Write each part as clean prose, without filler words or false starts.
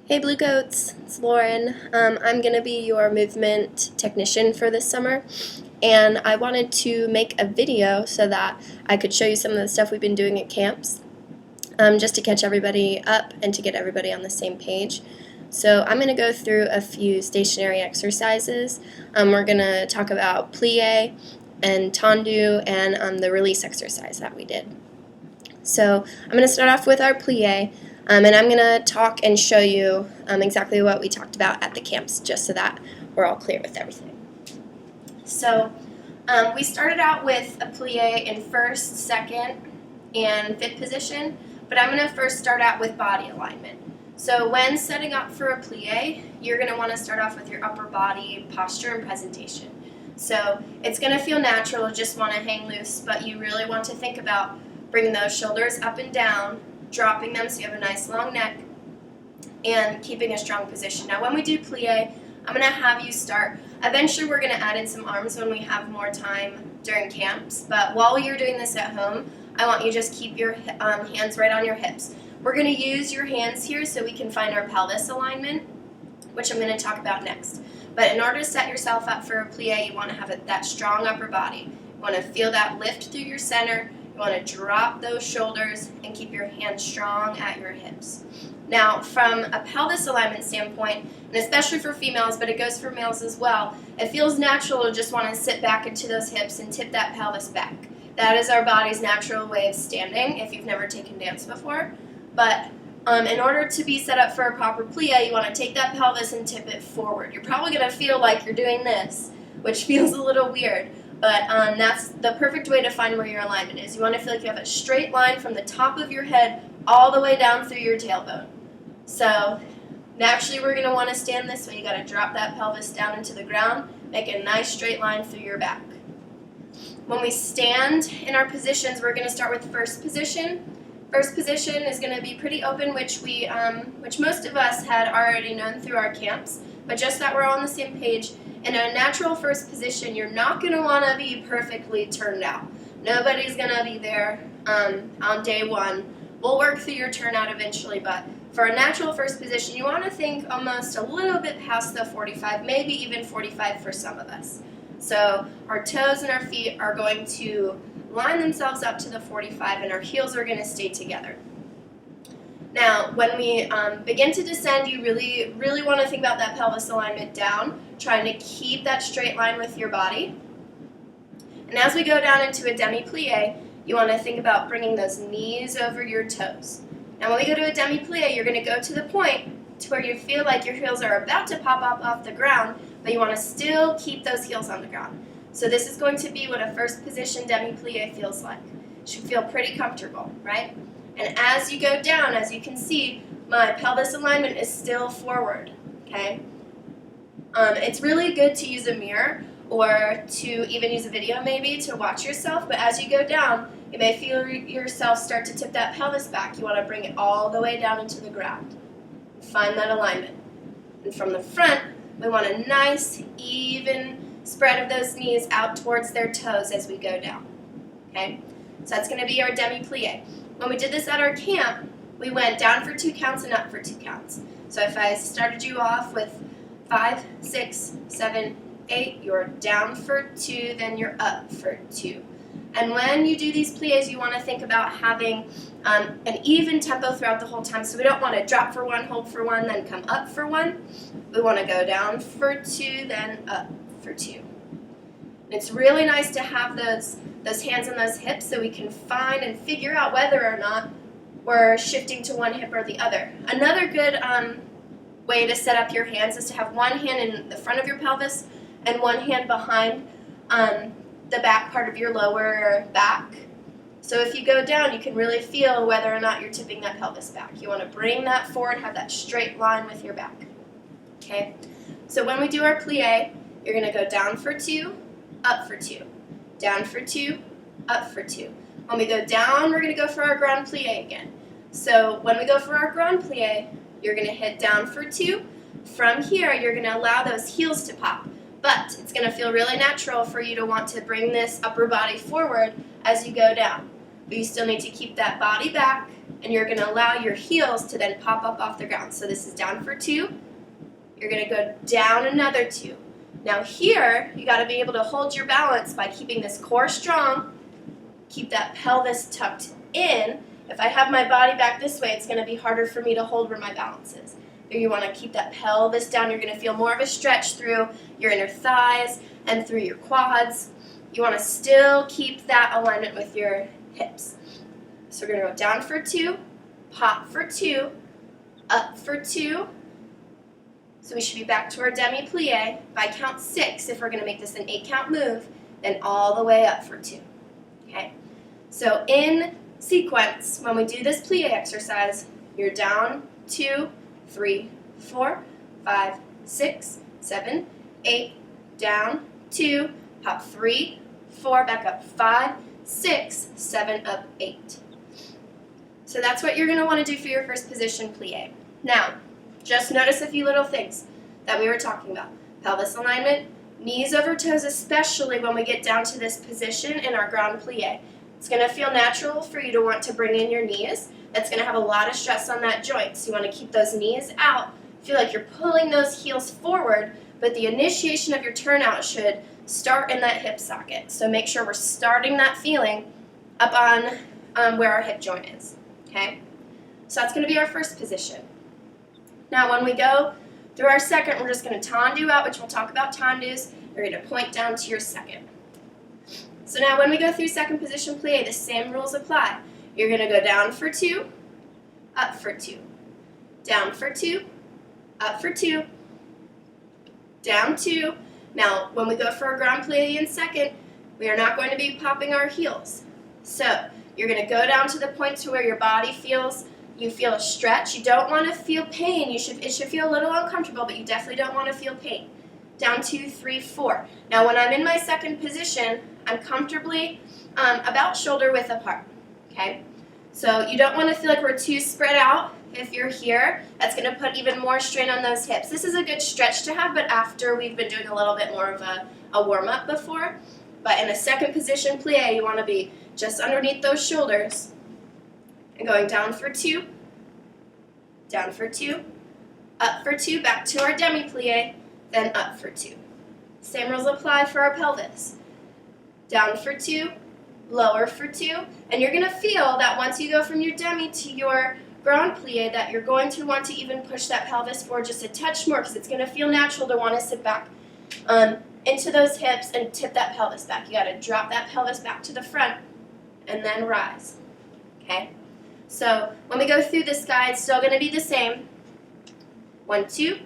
Hey Blue Goats, it's Lauren. I'm going to be your movement technician for this summer, and I wanted to make a video so that I could show you some of the stuff we've been doing at camps, just to catch everybody up and to get everybody on the same page. So I'm going to go through a few stationary exercises. We're going to talk about plie and tendu and the release exercise that we did. So I'm going to start off with our plie. And I'm going to talk and show you exactly what we talked about at the camps, just so that we're all clear with everything. So we started out with a plie in first, second, and fifth position, but I'm going to first start out with body alignment. So when setting up for a plie, you're going to want to start off with your upper body posture and presentation. So it's going to feel natural to just want to hang loose, but you really want to think about bringing those shoulders up and down, dropping them so you have a nice long neck, and keeping a strong position. Now when we do plie, I'm going to have you start. Eventually we're going to add in some arms when we have more time during camps, but while you're doing this at home, I want you to just keep your hands right on your hips. We're going to use your hands here so we can find our pelvis alignment, which I'm going to talk about next. But in order to set yourself up for a plie, you want to have that strong upper body. You want to feel that lift through your center. You want to drop those shoulders and keep your hands strong at your hips. Now, from a pelvis alignment standpoint, and especially for females, but it goes for males as well, it feels natural to just want to sit back into those hips and tip that pelvis back. That is our body's natural way of standing if you've never taken dance before. But in order to be set up for a proper plie, you want to take that pelvis and tip it forward. You're probably going to feel like you're doing this, which feels a little weird. But that's the perfect way to find where your alignment is. You want to feel like you have a straight line from the top of your head all the way down through your tailbone. So naturally we're going to want to stand this way. You got to drop that pelvis down into the ground, make a nice straight line through your back. When we stand in our positions, we're going to start with first position. First position is going to be pretty open, which most of us had already known through our camps, but just that we're all on the same page. In a natural first position, you're not going to want to be perfectly turned out. Nobody's going to be there on day one. We'll work through your turnout eventually, but for a natural first position, you want to think almost a little bit past the 45, maybe even 45 for some of us. So our toes and our feet are going to line themselves up to the 45, and our heels are going to stay together. Now, when we begin to descend, you really want to think about that pelvis alignment down, trying to keep that straight line with your body. And as we go down into a demi-plie, you want to think about bringing those knees over your toes. Now, when we go to a demi-plie, you're going to go to the point to where you feel like your heels are about to pop up off the ground, but you want to still keep those heels on the ground. So this is going to be what a first position demi-plie feels like. It should feel pretty comfortable, right? And as you go down, as you can see, my pelvis alignment is still forward, okay? It's really good to use a mirror or to even use a video maybe to watch yourself, but as you go down, you may feel yourself start to tip that pelvis back. You want to bring it all the way down into the ground. Find that alignment. And from the front, we want a nice, even spread of those knees out towards their toes as we go down, okay? So that's going to be our demi-plie. When we did this at our camp, we went down for 2 counts and up for 2 counts. So if I started you off with 5, 6, 7, 8, you're down for 2, then you're up for 2. And when you do these plies, you want to think about having an even tempo throughout the whole time. So we don't want to drop for 1, hold for 1, then come up for 1. We want to go down for 2, then up for 2. It's really nice to have those hands on those hips so we can find and figure out whether or not we're shifting to one hip or the other. Another good way to set up your hands is to have one hand in the front of your pelvis and one hand behind the back part of your lower back. So if you go down, you can really feel whether or not you're tipping that pelvis back. You want to bring that forward, have that straight line with your back. Okay? So when we do our plie, you're going to go down for 2, up for 2. Down for 2, up for 2. When we go down, we're going to go for our grand plie again. So when we go for our grand plie, you're going to hit down for 2. From here, you're going to allow those heels to pop. But it's going to feel really natural for you to want to bring this upper body forward as you go down. But you still need to keep that body back and you're going to allow your heels to then pop up off the ground. So this is down for 2. You're going to go down another 2. Now here, you got to be able to hold your balance by keeping this core strong. Keep that pelvis tucked in. If I have my body back this way, it's going to be harder for me to hold where my balance is. Here you want to keep that pelvis down. You're going to feel more of a stretch through your inner thighs and through your quads. You want to still keep that alignment with your hips. So we're going to go down for 2, pop for 2, up for 2. So we should be back to our demi-plie. If I count 6, if we're going to make this an 8-count move, then all the way up for 2. Okay? So in sequence, when we do this plie exercise, you're down 2, 3, 4, 5, 6, 7, 8, down 2, pop 3, 4, back up 5, 6, 7, up 8. So that's what you're going to want to do for your first position plie. Now, just notice a few little things that we were talking about. Pelvis alignment, knees over toes, especially when we get down to this position in our ground plie. It's going to feel natural for you to want to bring in your knees. That's going to have a lot of stress on that joint. So you want to keep those knees out. Feel like you're pulling those heels forward, but the initiation of your turnout should start in that hip socket. So make sure we're starting that feeling up on where our hip joint is. Okay? So that's going to be our first position. Now when we go through our second, we're just going to tendu out, which we'll talk about tendus. You're going to point down to your second. So now when we go through second position plie, the same rules apply. You're going to go down for 2, up for 2, down for 2, up for 2, down 2. Now when we go for a ground plie in second, we are not going to be popping our heels. So you're going to go down to the point to where your body feels, you feel a stretch. You don't want to feel pain. It should feel a little uncomfortable, but you definitely don't want to feel pain. Down 2, 3, 4. Now when I'm in my second position, I'm comfortably about shoulder width apart. Okay? So you don't want to feel like we're too spread out. If you're here, that's going to put even more strain on those hips. This is a good stretch to have, but after we've been doing a little bit more of a warm-up before. But in a second position plie, you want to be just underneath those shoulders. And going down for 2, down for 2, up for 2, back to our demi-plie, then up for 2. Same rules apply for our pelvis. Down for 2, lower for 2, and you're going to feel that once you go from your demi to your ground plie that you're going to want to even push that pelvis forward just a touch more because it's going to feel natural to want to sit back into those hips and tip that pelvis back. You got to drop that pelvis back to the front and then rise. Okay? So when we go through this guide, it's still going to be the same. 1, 2,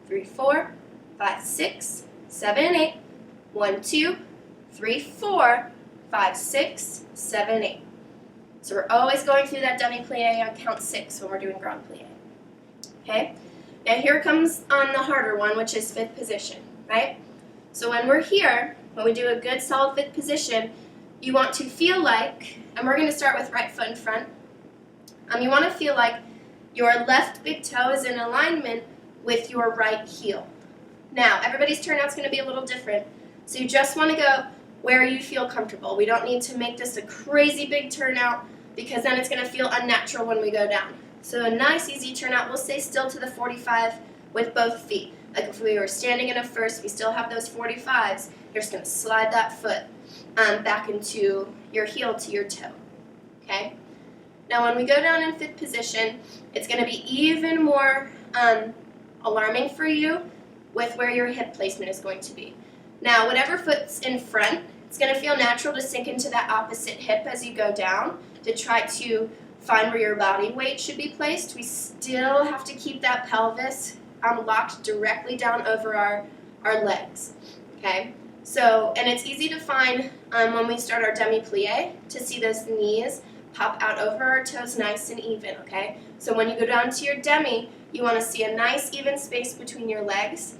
3, 4, 5, 6, 7, 8. 1, 2, 3, 4, 5, 6, 7, 8. So we're always going through that demi-plie on count 6 when we're doing ground plie. Okay? Now here comes on the harder one, which is fifth position, right? So when we're here, when we do a good solid fifth position, you want to feel like, and we're going to start with right foot in front, you want to feel like your left big toe is in alignment with your right heel. Now, everybody's turnout's going to be a little different, so you just want to go where you feel comfortable. We don't need to make this a crazy big turnout because then it's going to feel unnatural when we go down. So a nice easy turnout, we'll stay still to the 45 with both feet. Like if we were standing in a first, we still have those 45s. You're just going to slide that foot back into your heel to your toe. Okay? Now when we go down in fifth position, it's going to be even more alarming for you with where your hip placement is going to be. Now whatever foot's in front, it's going to feel natural to sink into that opposite hip as you go down to try to find where your body weight should be placed. We still have to keep that pelvis locked directly down over our legs. Okay? So, and it's easy to find when we start our demi-plie to see those knees pop out over our toes nice and even, okay? So when you go down to your demi, you want to see a nice even space between your legs,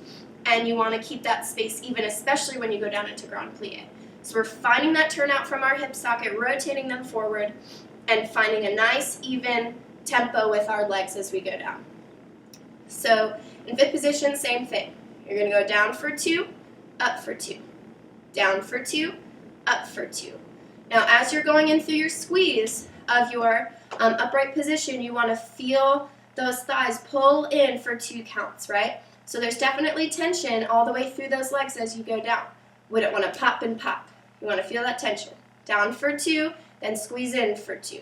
and you want to keep that space even, especially when you go down into grand plie. So we're finding that turnout from our hip socket, rotating them forward, and finding a nice even tempo with our legs as we go down. So in fifth position, same thing. You're going to go down for 2, up for 2. Down for 2, up for 2. Now as you're going in through your squeeze of your upright position, you want to feel those thighs pull in for 2 counts, right? So there's definitely tension all the way through those legs as you go down. We don't want to pop and pop. You want to feel that tension. Down for 2, then squeeze in for 2.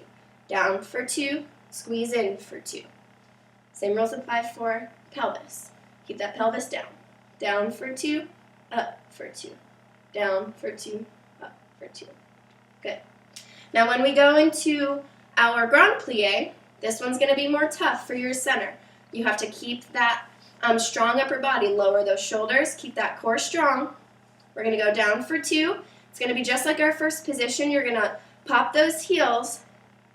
Down for 2, squeeze in for 2. Same rules apply for pelvis. Keep that pelvis down. Down for 2, up for 2. Down for 2, up for 2. Good. Now when we go into our grand plie, this one's going to be more tough for your center. You have to keep that strong upper body. Lower those shoulders. Keep that core strong. We're going to go down for 2. It's going to be just like our first position. You're going to pop those heels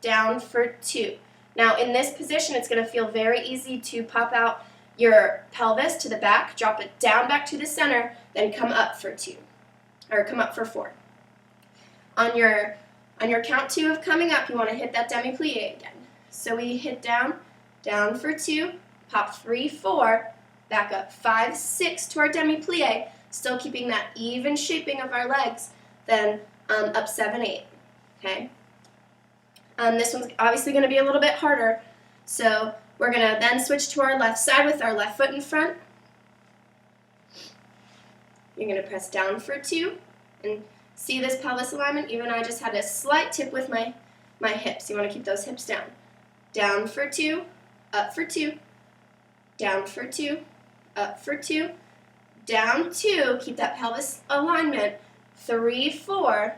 down for 2. Now in this position, it's going to feel very easy to pop out your pelvis to the back, drop it down back to the center, then come up for 2, or come up for 4. On your count 2 of coming up, you want to hit that demi-plie again. So we hit down, down for 2, pop 3, 4, back up 5, 6 to our demi-plie, still keeping that even shaping of our legs, then up 7, 8, okay? This one's obviously going to be a little bit harder, so we're going to then switch to our left side with our left foot in front. You're going to press down for 2, and see this pelvis alignment? Even I just had a slight tip with my hips. You want to keep those hips down. Down for 2, up for 2, down for 2, up for 2, down 2, keep that pelvis alignment, 3, 4,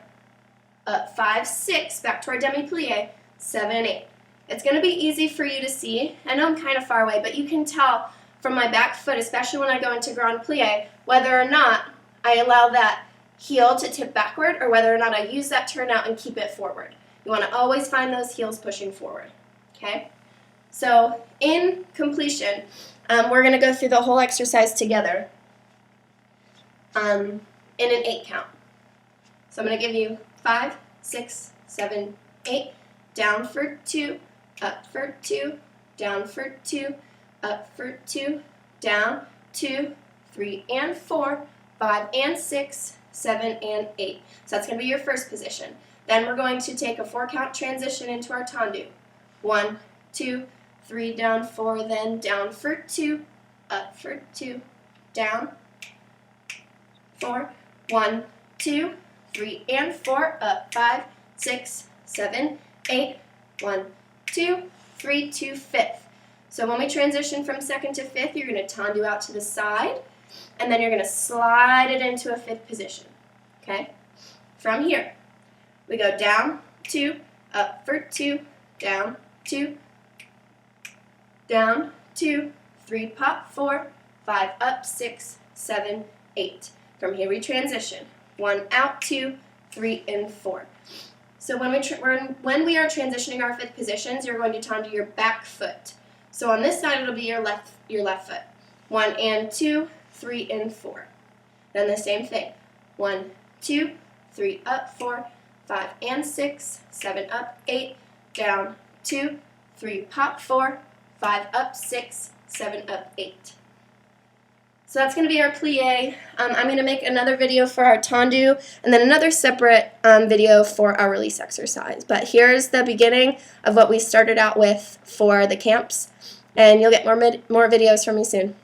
up 5, 6, back to our demi-plie, 7, 8. It's going to be easy for you to see. I know I'm kind of far away, but you can tell from my back foot, especially when I go into grand plie, whether or not I allow that heel to tip backward or whether or not I use that turnout and keep it forward. You want to always find those heels pushing forward. Okay? So in completion, we're going to go through the whole exercise together in an 8 count. So I'm going to give you 5, 6, 7, 8, down for 2, up for 2, down for 2, up for 2, down, 2, 3 and 4, 5 and 6, 7 and 8. So that's going to be your first position. Then we're going to take a 4 count transition into our tendu. 1, 2, 3, down 4, then down for 2, up for 2, down, 4, 1, 2, 3 and 4, up 5, 6, 7, 8, 1, 2, 3 to 5th. So when we transition from 2nd to 5th, you're going to tendu out to the side, and then you're going to slide it into a 5th position. Okay? From here, we go down, 2, up for 2, down, 2, down, 2, 3, pop, 4, 5, up, 6, 7, 8. From here we transition. 1 out, 2, 3, and 4. So when we are transitioning our 5th positions, you're going to tendu your back foot. So on this side, it'll be your left foot. 1 and 2, 3 and 4. Then the same thing. 1, 2, 3 up, 4, 5 and 6, 7 up, 8, down, 2, 3 pop, 4, 5 up, 6, 7 up, 8. So that's going to be our plie. I'm going to make another video for our tendu and then another separate video for our release exercise. But here's the beginning of what we started out with for the camps, and you'll get more videos from me soon.